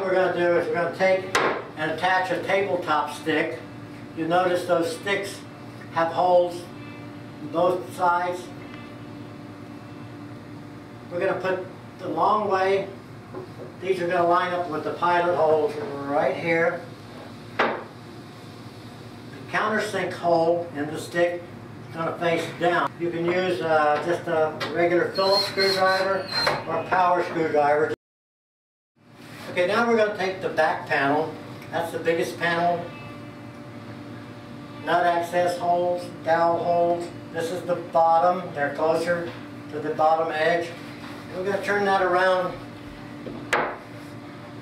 we're going to do is we're going to take and attach a tabletop stick. You notice those sticks have holes on both sides. We're going to put the long way. These are going to line up with the pilot holes right here. The countersink hole in the stick is going to face down. You can use just a regular Phillips screwdriver or a power screwdriver. Okay, now we're going to take the back panel. That's the biggest panel. Nut access holes, dowel holes. This is the bottom. They're closer to the bottom edge. We're going to turn that around at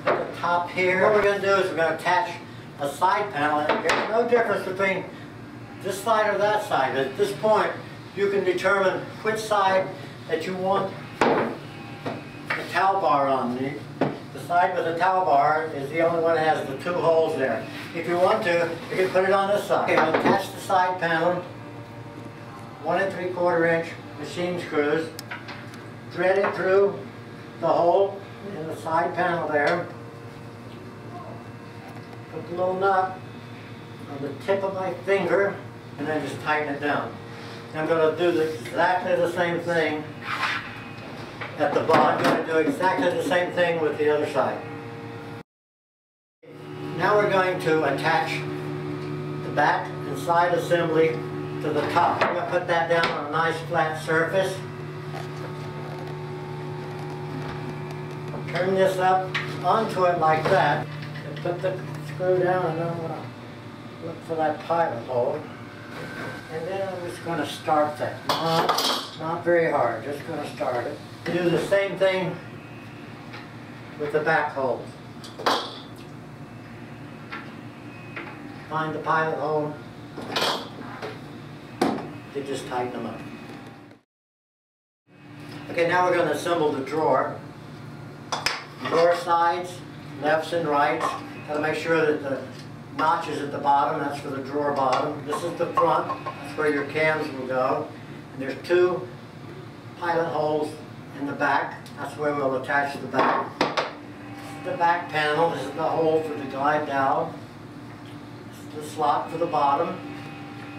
the top here. What we're going to do is we're going to attach a side panel. There's no difference between this side or that side. At this point, you can determine which side that you want the towel bar on. The side with the towel bar is the only one that has the two holes there. If you want to, you can put it on this side. Okay, I'll attach the side panel, 1 3/4 inch machine screws, thread it through the hole in the side panel there. Put the little nut on the tip of my finger and then just tighten it down. I'm going to do exactly the same thing at the bottom. I'm going to do exactly the same thing with the other side. Now we're going to attach the back and side assembly to the top. We're going to put that down on a nice flat surface. Turn this up onto it like that, and put the screw down, and then I'm going to look for that pilot hole. And then I'm just going to start that. Not very hard, just going to start it. Do the same thing with the back holes. Find the pilot hole, you just tighten them up. Okay, now we're going to assemble the drawer. Drawer sides, lefts and rights. Got to make sure that the notch is at the bottom. That's for the drawer bottom. This is the front. That's where your cams will go. And there's two pilot holes in the back. That's where we'll attach the back. This is the back panel. This is the hole for the glide dowel. This is the slot for the bottom.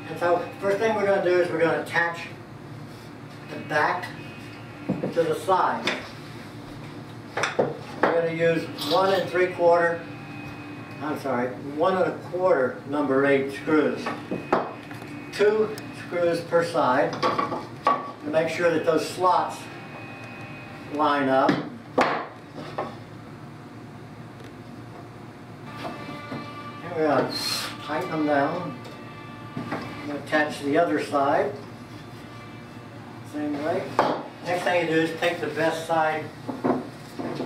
And so first thing we're going to do is we're going to attach the back to the side. We're going to use 1 3/4, I'm sorry, 1 1/4 number 8 screws. 2 screws per side to make sure that those slots line up. And we're going to tighten them down. I'm going to attach the other side. Same way. Next thing you do is take the best side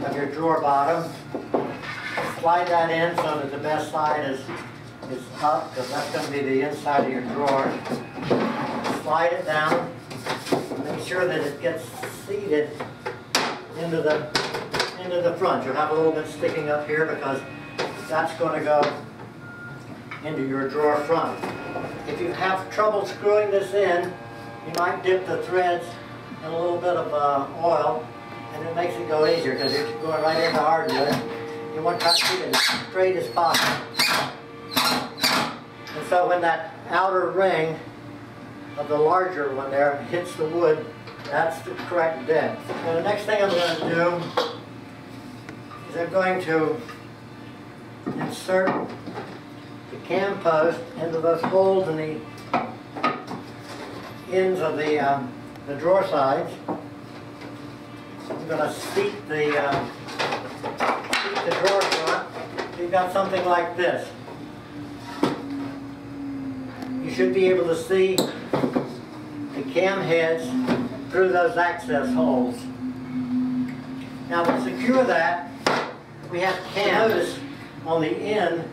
of your drawer bottom, slide that in so that the best side is up, because that's going to be the inside of your drawer. Slide it down, make sure that it gets seated into the front. You'll have a little bit sticking up here because that's going to go into your drawer front. If you have trouble screwing this in, you might dip the threads in a little bit of oil, and it makes it go easier because you're going right into hardwood. You want to keep it as straight as possible. And so when that outer ring of the larger one there hits the wood, that's the correct depth. Now the next thing I'm going to do is I'm going to insert the cam post into those holes in the ends of the drawer sides. I'm going to seat the drawer front. You've got something like this. You should be able to see the cam heads through those access holes. Now to secure that, we have cam. Notice on the end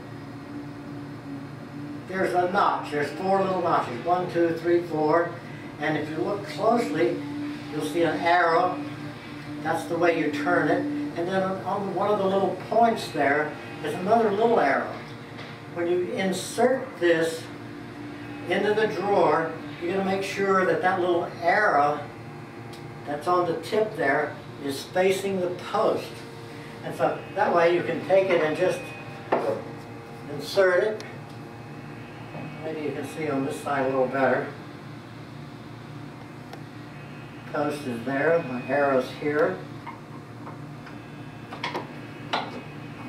there's a notch. There's 4 little notches. 1, 2, 3, 4. And if you look closely, you'll see an arrow. That's the way you turn it. And then on one of the little points there is another little arrow. When you insert this into the drawer, you're going to make sure that that little arrow that's on the tip there is facing the post. And so that way you can take it and just insert it. Maybe you can see on this side a little better. Post is there, my arrow's here.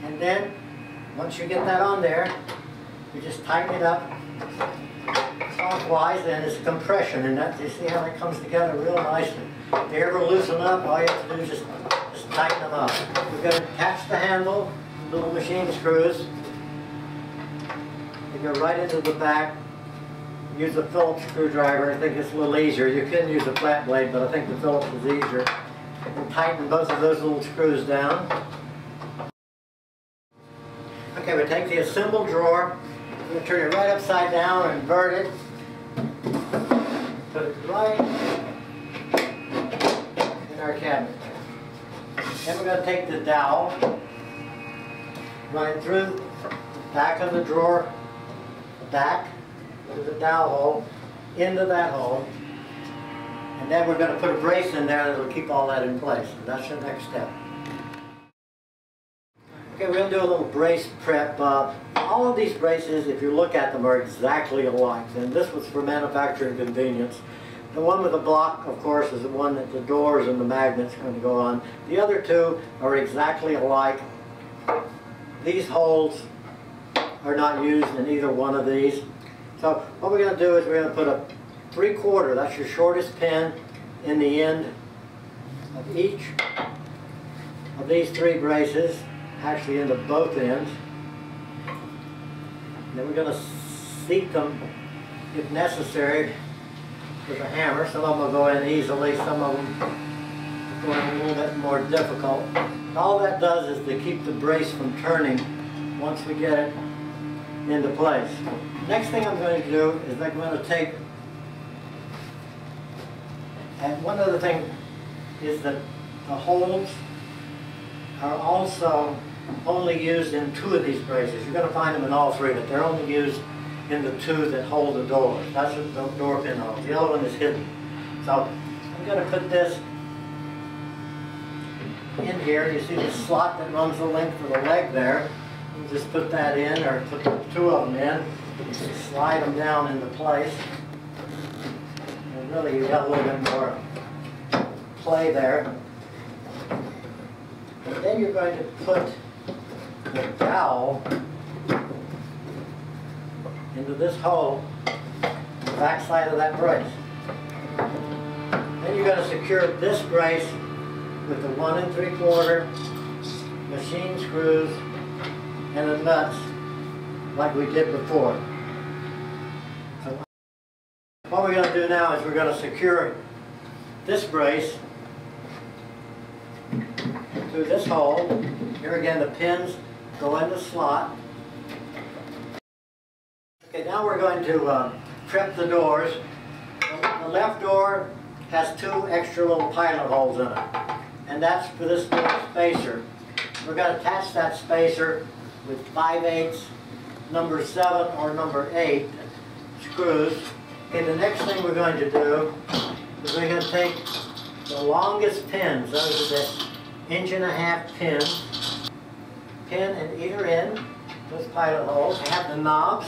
And then, once you get that on there, you just tighten it up clockwise, and it's compression, and that, you see how that comes together real nicely. If they ever loosen up, all you have to do is just tighten them up. We're going to attach the handle, little machine screws. They go right into the back. Use a Phillips screwdriver. I think it's a little easier. You can use a flat blade, but I think the Phillips is easier. And tighten both of those little screws down. Okay, we take the assembled drawer. We're going to turn it right upside down and invert it. Put it right in our cabinet. Then we're going to take the dowel, run it through the back of the drawer, the back of the dowel hole, into that hole, and then we're going to put a brace in there that will keep all that in place. And that's the next step. Okay, we're going to do a little brace prep. All of these braces, if you look at them, are exactly alike. And this was for manufacturing convenience. The one with the block, of course, is the one that the doors and the magnets are going to go on. The other two are exactly alike. These holes are not used in either one of these. So what we're going to do is we're going to put a 3/4, that's your shortest pin, in the end of each of these three braces, actually into both ends. And then we're going to seat them, if necessary, with a hammer. Some of them will go in easily, some of them go in a little bit more difficult. And all that does is to keep the brace from turning once we get it into place. Next thing I'm going to do is I'm going to take, and one other thing is that the holes are also only used in 2 of these braces. You're going to find them in all 3, but they're only used in the 2 that hold the doors. That's what the door pin holds. The other one is hidden. So I'm going to put this in here. You see the slot that runs the length of the leg there. You just put that in, or put 2 of them in. Just slide them down into place. And really, you got a little bit more play there. And then you're going to put the dowel into this hole on the back side of that brace. Then you're going to secure this brace with the 1 3/4 machine screws and the nuts like we did before. So what we're going to do now is we're going to secure this brace through this hole. Here again, the pins go in the slot. Okay, now we're going to prep the doors. The left door has 2 extra little pilot holes in it, and that's for this little spacer. We're going to attach that spacer with 5/8 number 7 or number 8 screws. Okay, the next thing we're going to do is we're going to take the longest pins. Those are the 1.5 pins. Pin in either end, those pilot holes. They have the knobs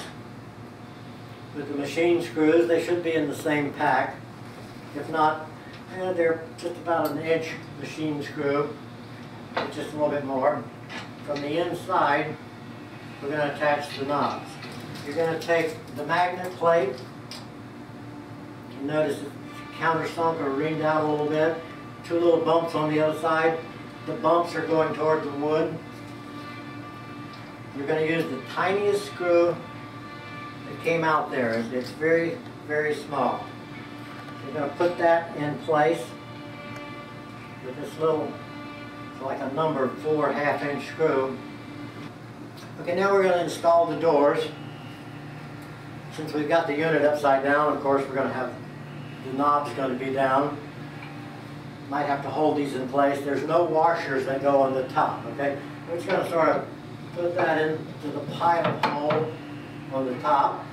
with the machine screws. They should be in the same pack. If not, they're just about 1 inch machine screw, just a little bit more. From the inside, we're going to attach the knobs. You're going to take the magnet plate. You notice it's countersunk or reamed out a little bit. 2 little bumps on the other side. The bumps are going toward the wood. You're going to use the tiniest screw that came out there. It's very, very small. So you're going to put that in place with this little, it's like a number 4 1/2-inch screw. Okay, now we're going to install the doors. Since we've got the unit upside down, of course, we're going to have the knobs going to be down. Might have to hold these in place. There's no washers that go on the top, okay? We're just going to sort of put that into the pilot hole on the top.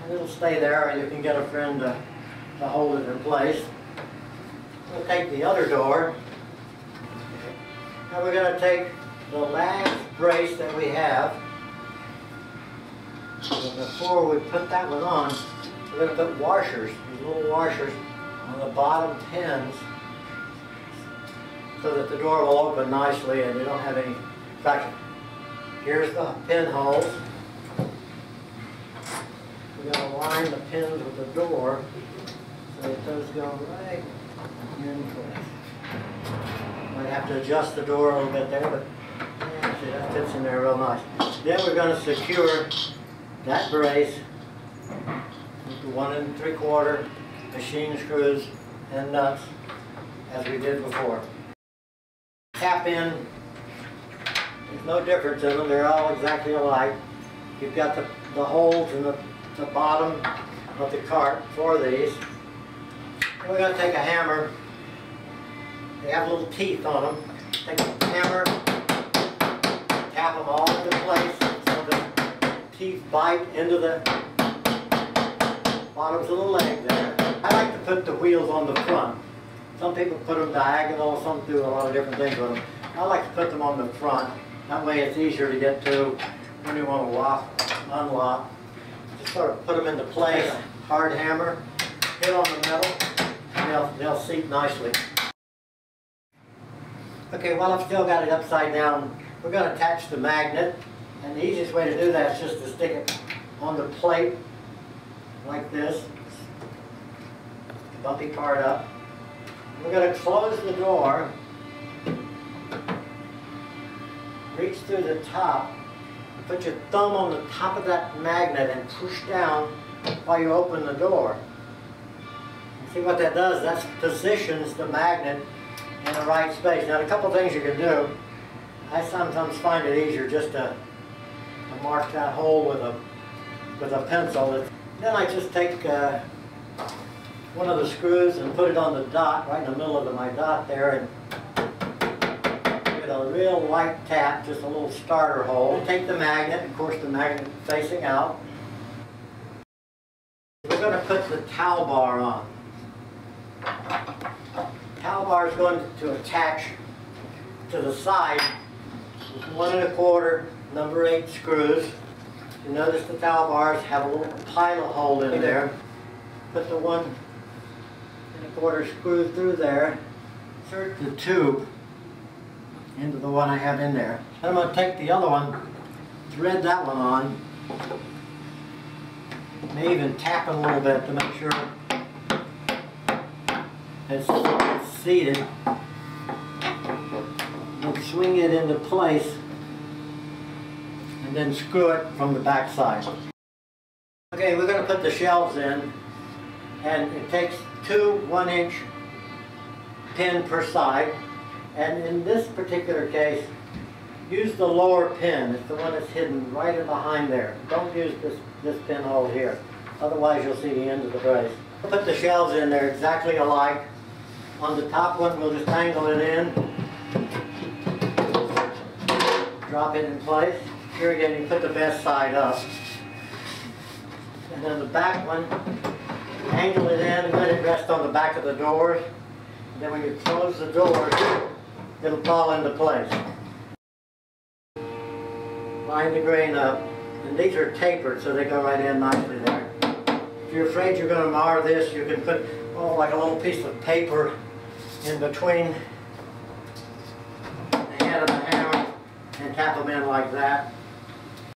And it'll stay there, or you can get a friend to hold it in place. We'll take the other door, Now we're going to take the last brace that we have. So before we put that one on, we're going to put washers, these little washers on the bottom pins so that the door will open nicely and you don't have any friction. Here's the pinholes. We're going to line the pins with the door so that those go right in place. Might have to adjust the door a little bit there, but yeah, see, that fits in there real nice. Then we're going to secure that brace with the 1 3/4 machine screws and nuts as we did before. Tap in, there's no difference in them, they're all exactly alike. You've got the holes in the bottom of the cart for these. And we're going to take a hammer. They have little teeth on them. Take a hammer, tap them all into place so the teeth bite into the bottoms of the leg there. I like to put the wheels on the front. Some people put them diagonal, some do a lot of different things with them. I like to put them on the front. That way it's easier to get to when you want to lock, unlock. Just sort of put them into place, hard hammer, hit on the metal, and they'll seat nicely. Okay, while I've still got it upside down, we're going to attach the magnet, and the easiest way to do that is just to stick it on the plate like this, the bumpy part up. We're going to close the door, reach through the top, put your thumb on the top of that magnet and push down while you open the door. See what that does? That positions the magnet in the right space. Now, a couple things you can do. I sometimes find it easier just to mark that hole with a pencil. Then I just take one of the screws and put it on the dot, right in the middle of my dot there, and give it a real light tap, just a little starter hole. Take the magnet, of course the magnet facing out. We're going to put the towel bar on. Towel bar is going to attach to the side with 1 1/4 number 8 screws. You notice the towel bars have a little pilot hole in there. Put the 1 1/4 screw through there. Insert the tube into the one I have in there. Then I'm going to take the other one, thread that one on. May even tap it a little bit to make sure it's seated. And swing it into place and then screw it from the back side. Okay, we're going to put the shelves in, and it takes 2 1-inch pin per side, and in this particular case use the lower pin. It's the one that's hidden right in behind there. Don't use this pinhole here, otherwise you'll see the ends of the brace. Put the shelves in there exactly alike. On the top one we'll just angle it in, drop it in place. Here again you put the best side up, and then the back one, angle it in and let it rest on the back of the doors. And then when you close the doors, it'll fall into place. Line the grain up, and these are tapered so they go right in nicely there. If you're afraid you're going to mar this, you can put like a little piece of paper in between the head of the hammer and tap them in like that.